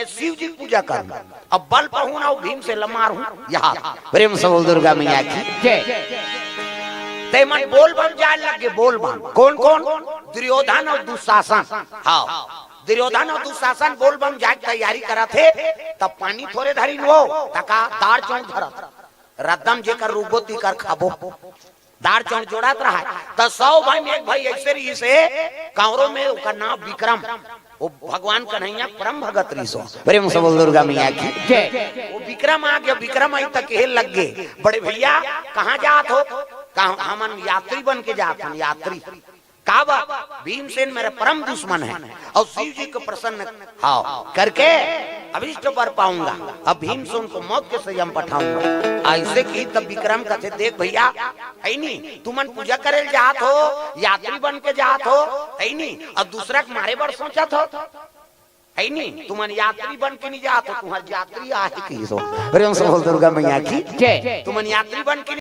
शिव जी पूजा कर, अब बल पहूँ ना भीम से लमार हूँ यहाँ प्रेम से बोल दुर्गा मैया की जय। ते मन बोल बम जाए लगे, बोल बम कौन कौन, दुर्योधन और दुशासन। हाँ दुर्योधन और दुशासन बोल बम जाए तैयारी करा थे, तब पानी थोड़े धरी हो तका दार चौक धरत रदम जेकर रूबोती कर खाबो दार चौक जोड़ात रहा। तो 100 भाई में एक भाई ऐसे रही से कांवरों में उसका नाम विक्रम, वो भगवान कन्हैया परम भगत रिसो प्रेम से बोल दुर्गा मैया की जय। वो विक्रम आ गया, विक्रम आई तक हेल लग गए, बड़े भैया कहाँ जात हो, कहा हम यात्री बन के जाते हैं, यात्री काबा भीमसेन मेरा परम दुश्मन है और शिव जी को प्रसन्न हाँ करके अभिष्ट पर पाऊंगा, अब भीमसेन को मौत के संयम पठाऊंगा। ऐसे की तब विक्रम कहते देख भैया है नहीं तुमन पूजा करे जात हो, यात्री बन के जात हो है नहीं, और दूसरा के मारे बार सोचत हो है नहीं, तुमन यात्री बन के नहीं जात हो, तुम्हारी यात्री आहे की सो प्रेम से बोल दुर्गा मैया की जय। तुमन यात्री बन के